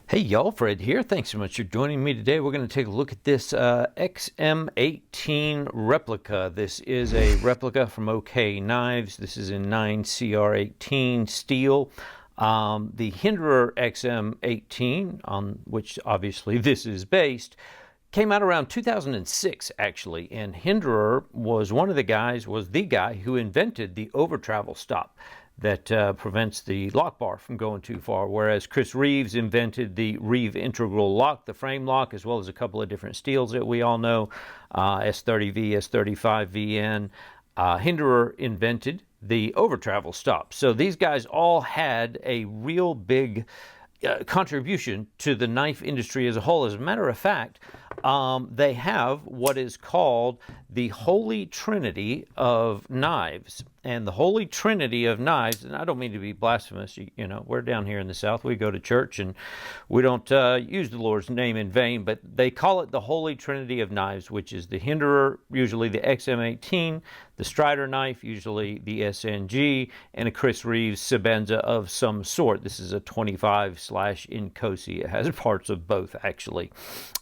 Hey y'all, Fred here. Thanks so much for joining me today. We're going to take a look at this XM-18 replica. This is a replica from OK Knives. This is in 9CR18 steel. The Hinderer XM-18, on which obviously this is based, came out around 2006 actually, and Hinderer was the guy who invented the over travel stop that prevents the lock bar from going too far, whereas Chris Reeves invented the Reeve integral lock, the frame lock, as well as a couple of different steels that we all know, 𝗕𝗍𝗍𝗍, 𝗕𝗍𝗍𝗍𝗍. Hinderer invented the over travel stop. So these guys all had a real big contribution to the knife industry as a whole. As a matter of fact, they have what is called the Holy Trinity of knives. And the Holy Trinity of knives, and I don't mean to be blasphemous, you know, we're down here in the South, we go to church and we don't use the Lord's name in vain, but they call it the Holy Trinity of knives, which is the Hinderer, usually the XM-18, the Strider knife, usually the SNG, and a Chris Reeves Sebenza of some sort. This is a 25/𝗕𝗍𝗍. It has parts of both, actually.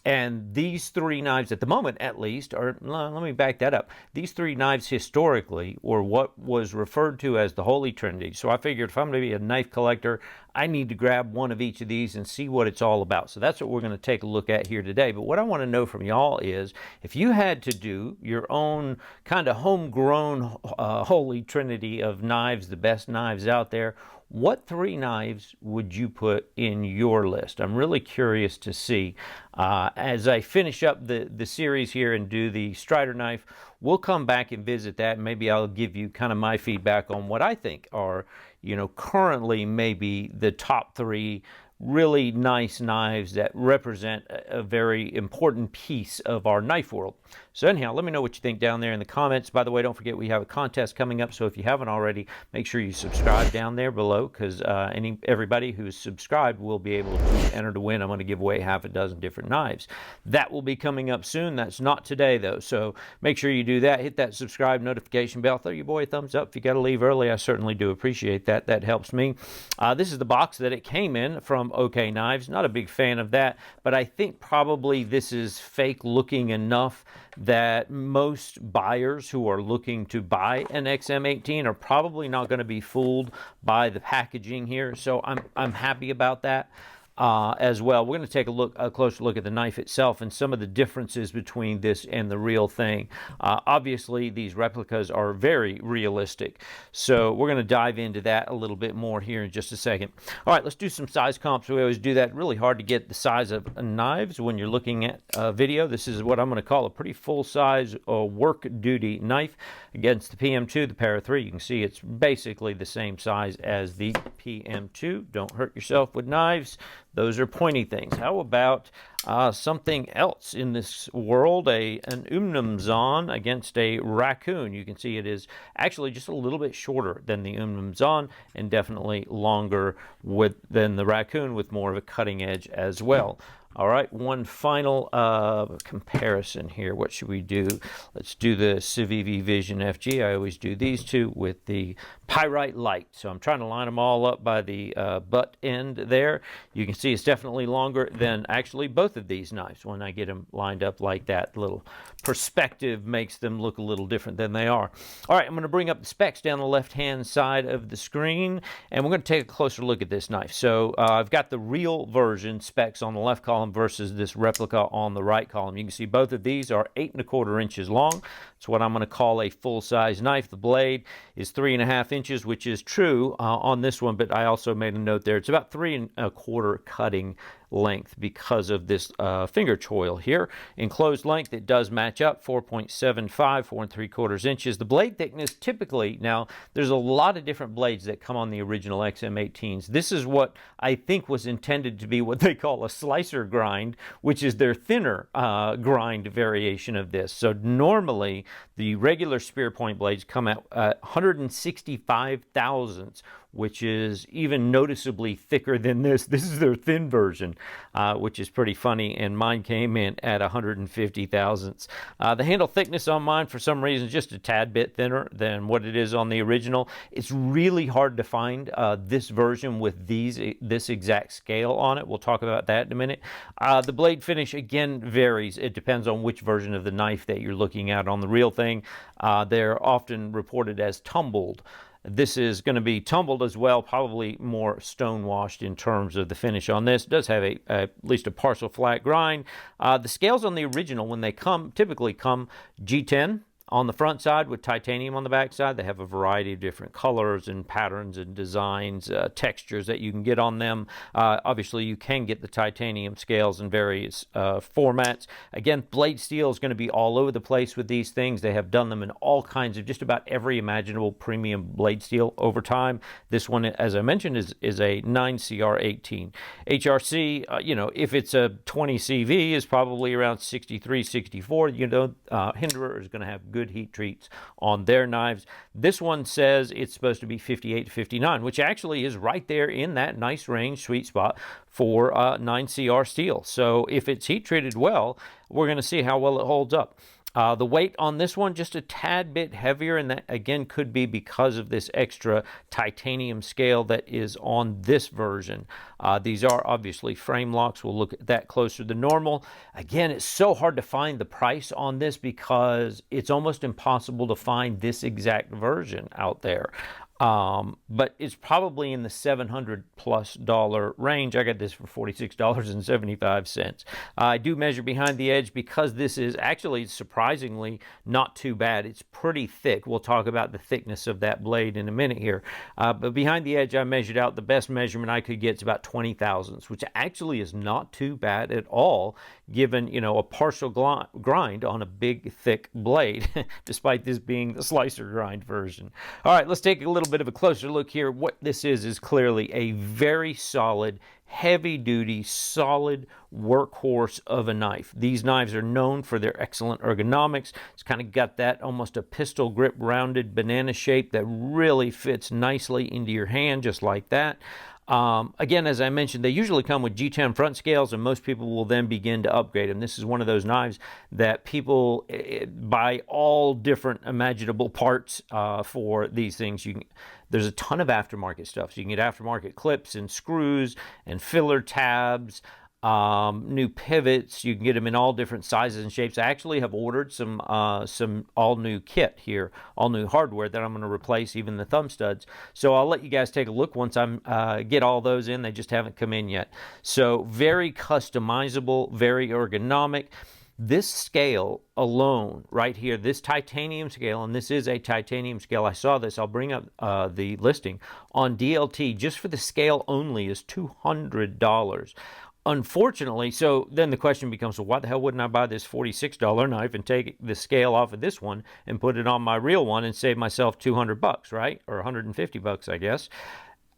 And these three knives, at the moment at least, or let me back that up. These three knives historically were what was referred to as the Holy Trinity. So I figured if I'm going to be a knife collector, I need to grab one of each of these and see what it's all about. So that's what we're going to take a look at here today. But what I want to know from y'all is, if you had to do your own kind of homegrown Holy Trinity of knives, the best knives out there, what three knives would you put in your list? I'm really curious to see. As I finish up the series here and do the Strider knife, we'll come back and visit that. Maybe I'll give you kind of my feedback on what I think are, you know, currently maybe the top three really nice knives that represent a very important piece of our knife world. So anyhow, let me know what you think down there in the comments. By the way, don't forget we have a contest coming up, so if you haven't already, make sure you subscribe down there below, because everybody who's subscribed will be able to enter to win. I'm going to give away half a dozen different knives. That will be coming up soon. That's not today though, so make sure you do that. Hit that subscribe notification bell. Throw your boy a thumbs up if you got to leave early. I certainly do appreciate that. That helps me. This is the box that it came in from OK Knives. Not a big fan of that, but I think probably this is fake looking enough that most buyers who are looking to buy an XM-18 are probably not going to be fooled by the packaging here. So I'm happy about that. As well, we're going to take a closer look at the knife itself and some of the differences between this and the real thing. Obviously, these replicas are very realistic, so we're going to dive into that a little bit more here in just a second. All right, let's do some size comps. We always do that. Really hard to get the size of knives when you're looking at a video. This is what I'm going to call a pretty full-size work duty knife against the PM2, the Para 3. You can see it's basically the same size as the PM2. Don't hurt yourself with knives. Those are pointy things. How about something else in this world, an 𝗔𝗏𝗌 against a raccoon? You can see it is actually just a little bit shorter than the 𝗔𝗏𝗌 and definitely longer than the raccoon, with more of a cutting edge as well. All right, one final comparison here. What should we do? Let's do the Civivi Vision FG. I always do these two with the Pyrite Light. So I'm trying to line them all up by the butt end there. You can see it's definitely longer than actually both of these knives when I get them lined up like that. Little perspective makes them look a little different than they are. All right, I'm going to bring up the specs down the left-hand side of the screen, and we're going to take a closer look at this knife. So I've got the real version specs on the left column versus this replica on the right column. You can see both of these are 8¼ inches long. It's what I'm going to call a full-size knife. The blade is 3½ inches, which is true on this one, but I also made a note there. It's about 3¼ cutting length because of this finger choil here. Enclosed length, it does match up, 4.75, 4¾ inches. The blade thickness typically, now there's a lot of different blades that come on the original XM-18s. This is what I think was intended to be what they call a slicer grind, which is their thinner grind variation of this. So normally the regular spear point blades come at 165 thousandths, which is even noticeably thicker than this. This is their thin version, which is pretty funny, and mine came in at 150 thousandths. The handle thickness on mine, for some reason, is just a tad bit thinner than what it is on the original. It's really hard to find this version with this exact scale on it. We'll talk about that in a minute. The blade finish, again, varies. It depends on which version of the knife that you're looking at. On the real thing, they're often reported as tumbled. This is going to be tumbled as well, probably more stone washed in terms of the finish on this. It does have at least a partial flat grind. The scales on the original, when they come, typically come G10 on the front side with titanium on the back side. They have a variety of different colors and patterns and designs, textures that you can get on them. Obviously, you can get the titanium scales in various formats. Again, blade steel is going to be all over the place with these things. They have done them in all kinds of just about every imaginable premium blade steel over time. This one, as I mentioned, is a 9CR18. HRC, you know, if it's a 20 CV, is probably around 63, 64. You know, Hinderer is going to have good heat treats on their knives. This one says it's supposed to be 58 to 59, which actually is right there in that nice range, sweet spot for 9CR steel. So if it's heat treated well, we're going to see how well it holds up. The weight on this one, just a tad bit heavier, and that again could be because of this extra titanium scale that is on this version. These are obviously frame locks. We'll look at that closer than normal. Again, it's so hard to find the price on this because it's almost impossible to find this exact version out there. But it's probably in the $700+ range. I got this for $46.75. I do measure behind the edge because this is actually surprisingly not too bad. It's pretty thick. We'll talk about the thickness of that blade in a minute here. But behind the edge, I measured out the best measurement I could get. It's about 20 thousandths, which actually is not too bad at all, given, you know, a partial grind on a big, thick blade, despite this being the slicer grind version. All right, let's take a little bit of a closer look here. What this is clearly a very solid, heavy-duty, solid workhorse of a knife. These knives are known for their excellent ergonomics. It's kind of got that almost a pistol grip, rounded banana shape that really fits nicely into your hand, just like that. Again, as I mentioned, they usually come with G10 front scales, and most people will then begin to upgrade them. This is one of those knives that people buy all different imaginable parts for these things. There's a ton of aftermarket stuff. So you can get aftermarket clips and screws and filler tabs, new pivots. You can get them in all different sizes and shapes. I actually have ordered some all-new kit here, all-new hardware that I'm going to replace even the thumb studs. So I'll let you guys take a look once I get all those in. They just haven't come in yet. So very customizable, very ergonomic. This scale alone right here, this titanium scale, and this is a titanium scale. I saw this. I'll bring up the listing on DLT just for the scale only is $200. Unfortunately, so then the question becomes, well, why the hell wouldn't I buy this $46 knife and take the scale off of this one and put it on my real one and save myself $200, right? Or $150, I guess.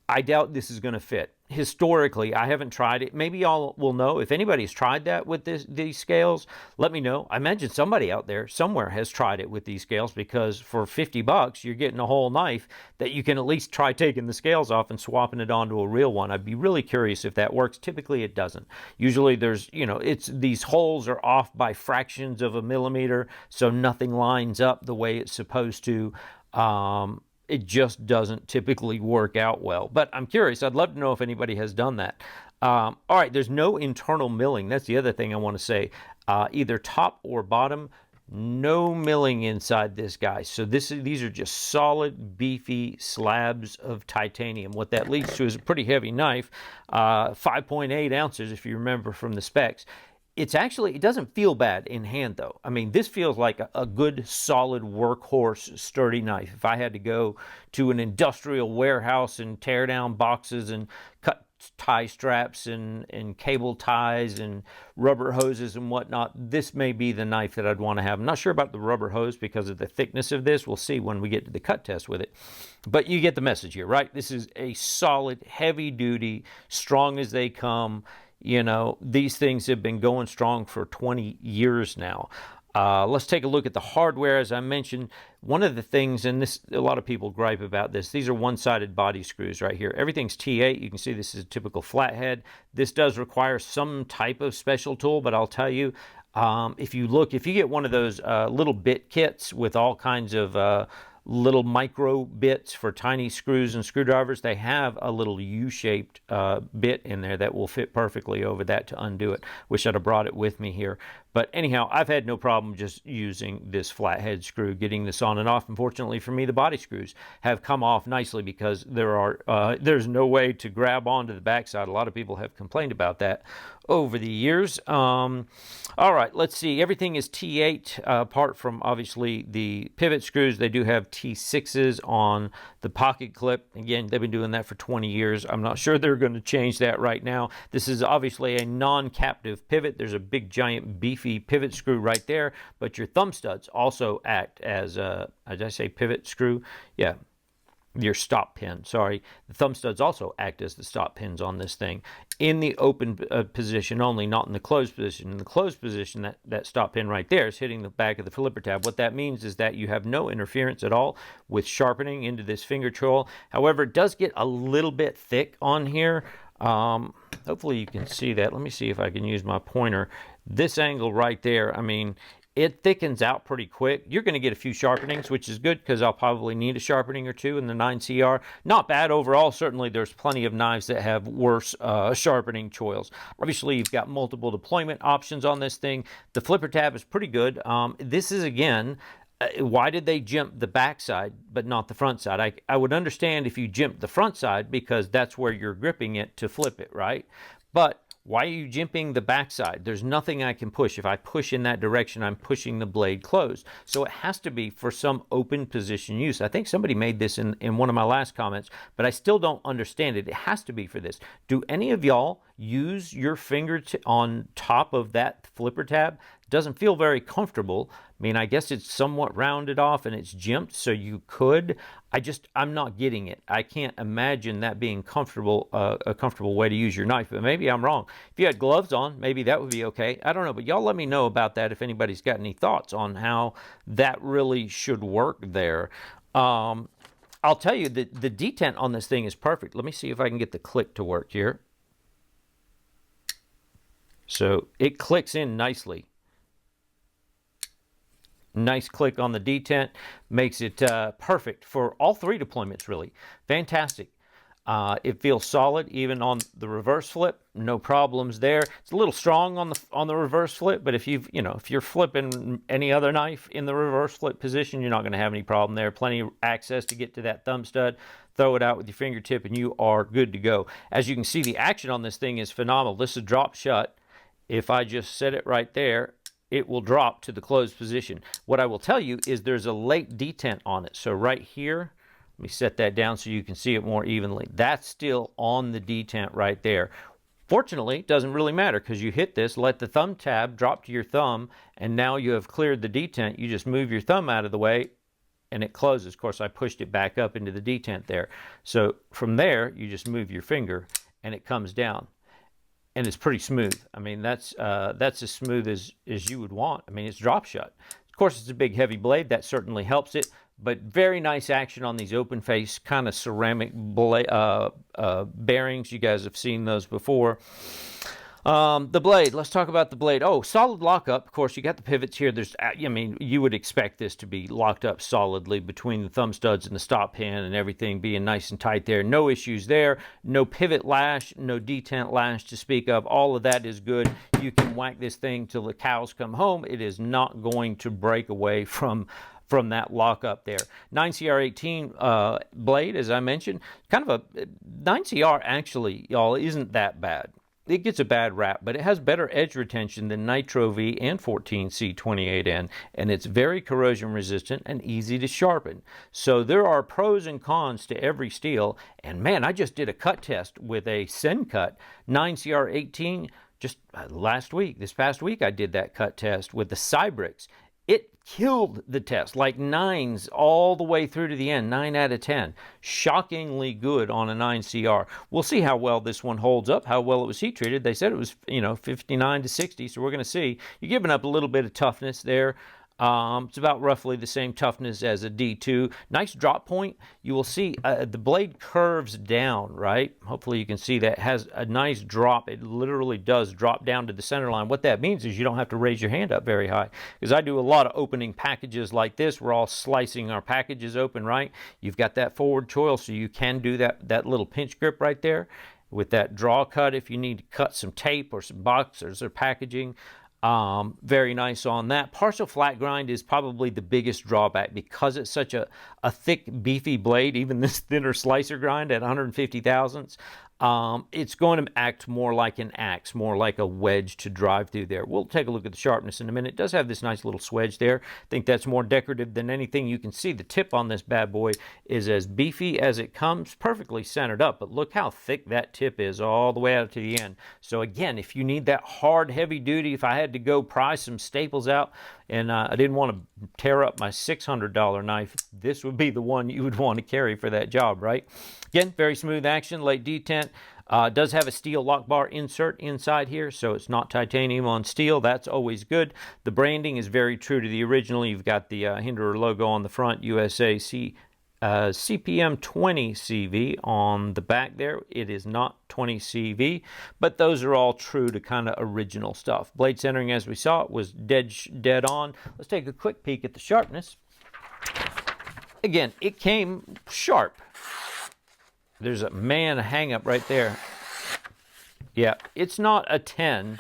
I doubt this is going to fit. Historically, I haven't tried it. Maybe y'all will know. If anybody's tried that with these scales, let me know. I imagine somebody out there somewhere has tried it with these scales, because for $50, you're getting a whole knife that you can at least try taking the scales off and swapping it onto a real one. I'd be really curious if that works. Typically, it doesn't. Usually, there's, you know, these holes are off by fractions of a millimeter, so nothing lines up the way it's supposed to. It just doesn't typically work out well. But I'm curious. I'd love to know if anybody has done that. All right, there's no internal milling. That's the other thing I want to say. Either top or bottom, no milling inside this guy. So these are just solid, beefy slabs of titanium. What that leads to is a pretty heavy knife, 5.8 ounces if you remember from the specs. It doesn't feel bad in hand, though. I mean, this feels like a good, solid, workhorse, sturdy knife. If I had to go to an industrial warehouse and tear down boxes and cut tie straps and cable ties and rubber hoses and whatnot, this may be the knife that I'd want to have. I'm not sure about the rubber hose because of the thickness of this. We'll see when we get to the cut test with it. But you get the message here, right? This is a solid, heavy-duty, strong as they come. You know, these things have been going strong for 20 years now. Let's take a look at the hardware. As I mentioned, one of the things, and this, a lot of people gripe about this, these are one-sided body screws right here. Everything's T8. You can see this is a typical flathead. This does require some type of special tool, but I'll tell you, if you get one of those little bit kits with all kinds of little micro bits for tiny screws and screwdrivers, they have a little U-shaped bit in there that will fit perfectly over that to undo it. Wish I'd have brought it with me here. But anyhow, I've had no problem just using this flathead screw, getting this on and off. Unfortunately for me, the body screws have come off nicely because there's no way to grab onto the backside. A lot of people have complained about that over the years. All right, let's see. Everything is T8, apart from obviously the pivot screws. They do have T6s on the pocket clip. Again, they've been doing that for 20 years. I'm not sure they're going to change that right now. This is obviously a non-captive pivot. There's a big, giant, beefy pivot screw right there, but your thumb studs also act as did I say pivot screw? Yeah, your stop pin. Sorry, the thumb studs also act as the stop pins on this thing in the open position only, not in the closed position. In the closed position, that stop pin right there is hitting the back of the flipper tab. What that means is that you have no interference at all with sharpening into this finger choil. However, it does get a little bit thick on here. Hopefully you can see that. Let me see if I can use my pointer. This angle right there, I mean, it thickens out pretty quick. You're going to get a few sharpenings, which is good because I'll probably need a sharpening or two in the 9CR. Not bad overall. Certainly there's plenty of knives that have worse sharpening choils. Obviously you've got multiple deployment options on this thing. The flipper tab is pretty good. This is, again, why did they jump the back side but not the front side? I would understand if you jump the front side because that's where you're gripping it to flip it, right? But why are you jimping the backside? There's nothing I can push. If I push in that direction, I'm pushing the blade closed. So it has to be for some open position use. I think somebody made this in one of my last comments, but I still don't understand it. It has to be for this. Do any of y'all use your finger on top of that flipper tab? It doesn't feel very comfortable. I mean, I guess it's somewhat rounded off and it's jimped, so you could. I'm not getting it. I can't imagine that being comfortable, a comfortable way to use your knife, but maybe I'm wrong. If you had gloves on, maybe that would be okay. I don't know, but y'all let me know about that if anybody's got any thoughts on how that really should work there. I'll tell you that the detent on this thing is perfect. Let me see if I can get the click to work here. So it clicks in nicely. Nice click on the detent, makes it perfect for all three deployments, really. Fantastic. It feels solid even on the reverse flip, no problems there. It's a little strong on the reverse flip, but if you're flipping any other knife in the reverse flip position, you're not going to have any problem there. Plenty of access to get to that thumb stud. Throw it out with your fingertip and you are good to go. As you can see, the action on this thing is phenomenal. This is drop shut. If I just set it right there, it will drop to the closed position. What I will tell you is there's a late detent on it. So right here, let me set that down so you can see it more evenly. That's still on the detent right there. Fortunately, it doesn't really matter because you hit this, let the thumb tab drop to your thumb, and now you have cleared the detent. You just move your thumb out of the way and it closes. Of course, I pushed it back up into the detent there. So from there, you just move your finger and it comes down. And it's pretty smooth. I mean, that's as smooth as you would want. I mean, it's drop shut. Of course, it's a big, heavy blade. That certainly helps it. But very nice action on these open face kind of ceramic bearings. You guys have seen those before. The blade, let's talk about the blade. Oh, solid lockup. Of course, you got the pivots here. I mean, you would expect this to be locked up solidly between the thumb studs and the stop pin and everything being nice and tight there. No issues there. No pivot lash, no detent lash to speak of. All of that is good. You can whack this thing till the cows come home. It is not going to break away from that lockup there. 9CR18 blade, as I mentioned, kind of a 9CR actually, y'all, isn't that bad. It gets a bad rap, but it has better edge retention than Nitro V and 14C28N, and it's very corrosion resistant and easy to sharpen. So there are pros and cons to every steel, and man, I just did a cut test with a Sencut 9CR18 just last week. This past week I did that cut test with the Cybrix. It killed the test, like 9s all the way through to the end, 9 out of 10. Shockingly good on a 9CR. We'll see how well this one holds up, how well it was heat treated. They said it was, 59 to 60, so we're going to see. You're giving up a little bit of toughness there. It's about roughly the same toughness as a D2. Nice drop point. You will see the blade curves down, right? Hopefully you can see that. It has a nice drop. It literally does drop down to the center line. What that means is you don't have to raise your hand up very high, because I do a lot of opening packages like this. We're all slicing our packages open, right? You've got that forward choil, so you can do that little pinch grip right there with that draw cut if you need to cut some tape or some boxes or packaging. Very nice on that. Partial flat grind is probably the biggest drawback because it's such a thick, beefy blade, even this thinner slicer grind at 150 thousandths. It's going to act more like an axe, more like a wedge to drive through there. We'll take a look at the sharpness in a minute. It does have this nice little swedge there. I think that's more decorative than anything. You can see the tip on this bad boy is as beefy as it comes, perfectly centered up, but look how thick that tip is all the way out to the end. So again, if you need that hard, heavy duty, if I had to go pry some staples out and I didn't want to tear up my $600 knife, this would be the one you would want to carry for that job, right? Again, very smooth action, late detent. Does have a steel lock bar insert inside here, so it's not titanium on steel. That's always good. The branding is very true to the original. You've got the Hinderer logo on the front, USA CPM 20 CV on the back there. It is not 20 CV, but those are all true to kind of original stuff. Blade centering, as we saw, it was dead on. Let's take a quick peek at the sharpness. Again, it came sharp. There's a hang up right there. Yeah, it's not a 10,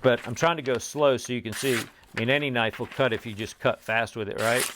but I'm trying to go slow so you can see. I mean, any knife will cut if you just cut fast with it, right?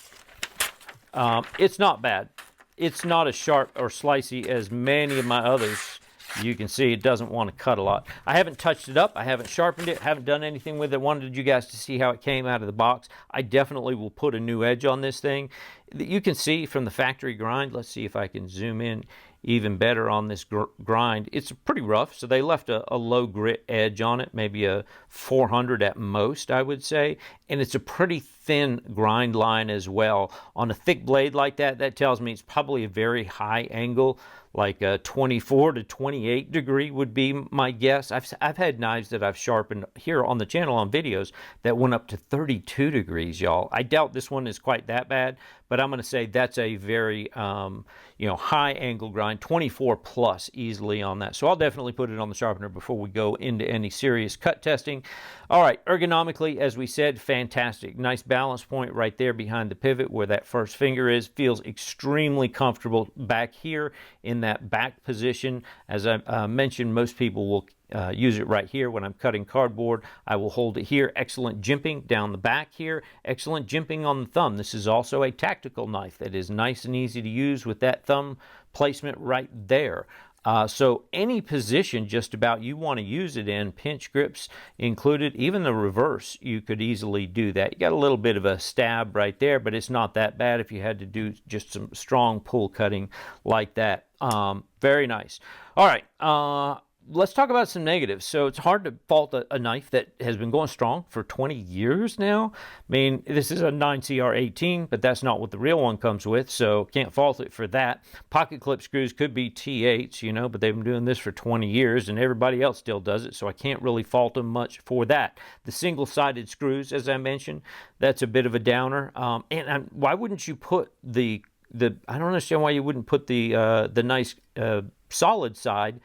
It's not bad. It's not as sharp or slicey as many of my others. You can see it doesn't want to cut a lot. I haven't touched it up. I haven't sharpened it. Haven't done anything with it. Wanted you guys to see how it came out of the box. I definitely will put a new edge on this thing. You can see from the factory grind. Let's see if I can zoom in even better on this grind. It's pretty rough, so they left a low grit edge on it, maybe a 400 at most, I would say. And it's a pretty thin grind line as well. On a thick blade like that, that tells me it's probably a very high angle, like a 24 to 28 degree would be my guess. I've had knives that I've sharpened here on the channel on videos that went up to 32 degrees, y'all. I doubt this one is quite that bad, but I'm going to say that's a very high angle grind, 24 plus easily on that. So I'll definitely put it on the sharpener before we go into any serious cut testing. All right, ergonomically, as we said, fantastic. Nice balance point right there behind the pivot where that first finger is. Feels extremely comfortable back here in that back position. As I mentioned, most people will use it right here when I'm cutting cardboard. I will hold it here. Excellent jimping down the back here. Excellent jimping on the thumb. This is also a tactical knife that is nice and easy to use with that thumb placement right there. So any position just about you want to use it in, pinch grips included, even the reverse, you could easily do that. You got a little bit of a stab right there, but it's not that bad if you had to do just some strong pull cutting like that. Very nice. All right. Let's talk about some negatives. So it's hard to fault a knife that has been going strong for 20 years now. I mean, this is a 9CR-18, but that's not what the real one comes with, so can't fault it for that. Pocket clip screws could be T8s, but they've been doing this for 20 years, and everybody else still does it, so I can't really fault them much for that. The single-sided screws, as I mentioned, that's a bit of a downer. And why wouldn't you put I don't understand why you wouldn't put the nice solid side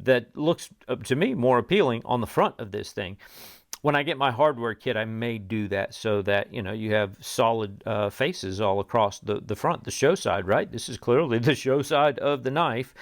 that looks, to me, more appealing on the front of this thing. When I get my hardware kit, I may do that so that, you have solid faces all across the front, the show side, right? This is clearly the show side of the knife.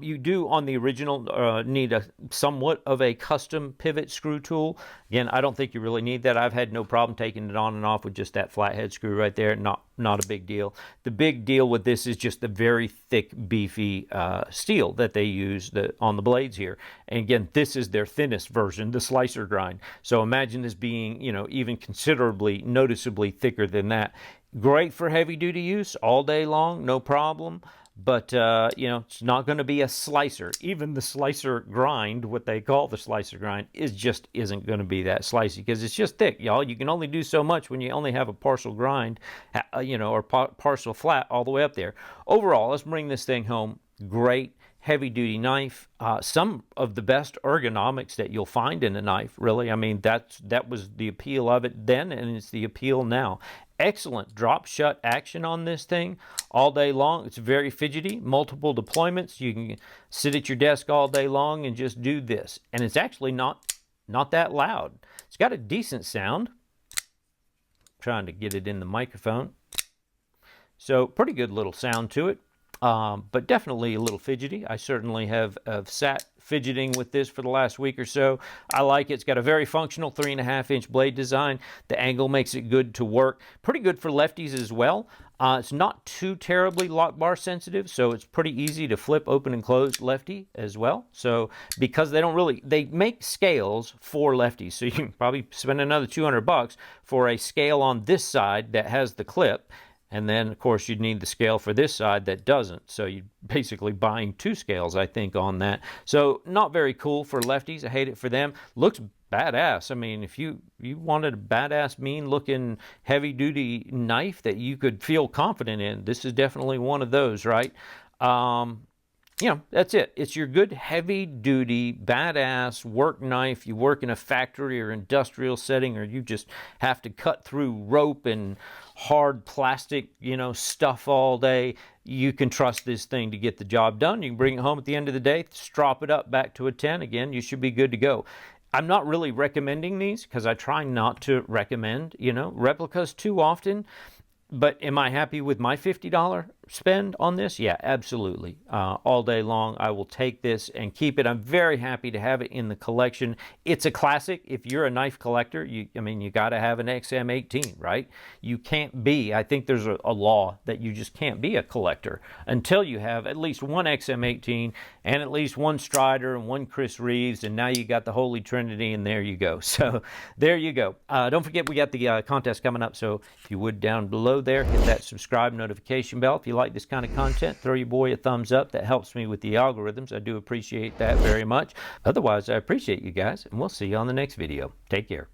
You do, on the original, need somewhat of a custom pivot screw tool. Again, I don't think you really need that. I've had no problem taking it on and off with just that flathead screw right there. Not a big deal. The big deal with this is just the very thick, beefy steel that they use on the blades here. And again, this is their thinnest version, the slicer grind. So imagine this being, even considerably, noticeably thicker than that. Great for heavy duty use all day long, no problem. but you know, it's not going to be a slicer. Even the slicer grind, what they call the slicer grind, isn't going to be that slicey because it's just thick, y'all. You can only do so much when you only have a partial grind, you know, or partial flat all the way up there. Overall, let's bring this thing home. Great heavy-duty knife. Some of the best ergonomics that you'll find in a knife, really. I mean, that was the appeal of it then, and it's the appeal now. Excellent drop shut action on this thing all day long. It's very fidgety, multiple deployments. You can sit at your desk all day long and just do this. And it's actually not that loud. It's got a decent sound. Trying to get it in the microphone. So pretty good little sound to it. But definitely a little fidgety. I certainly have sat fidgeting with this for the last week or so. I like it. It's got a very functional 3.5-inch blade design. The angle makes it good to work. Pretty good for lefties as well. It's not too terribly lock bar sensitive, so it's pretty easy to flip open and close lefty as well. So because they make scales for lefties, so you can probably spend another $200 for a scale on this side that has the clip. And then, of course, you'd need the scale for this side that doesn't. So you're basically buying 2 scales, I think, on that. So not very cool for lefties. I hate it for them. Looks badass. I mean, if you wanted a badass, mean-looking, heavy-duty knife that you could feel confident in, this is definitely one of those, right? You know, that's it. It's your good heavy-duty, badass work knife. You work in a factory or industrial setting, or you just have to cut through rope and hard plastic, you know, stuff all day. You can trust this thing to get the job done. You can bring it home at the end of the day, strop it up back to a 10. Again, you should be good to go. I'm not really recommending these because I try not to recommend, you know, replicas too often. But am I happy with my $50 spend on this? Yeah, absolutely. All day long, I will take this and keep it. I'm very happy to have it in the collection. It's a classic. If you're a knife collector, I mean, you got to have an XM-18, right? You can't be, I think there's a law that you just can't be a collector until you have at least one XM-18 and at least one Strider and one Chris Reeves, and now you got the Holy Trinity, and there you go. So there you go. Don't forget, we got the contest coming up, so if you would, down below there, hit that subscribe notification bell. If you like this kind of content, throw your boy a thumbs up. That helps me with the algorithms. I do appreciate that very much. Otherwise, I appreciate you guys, and we'll see you on the next video. Take care.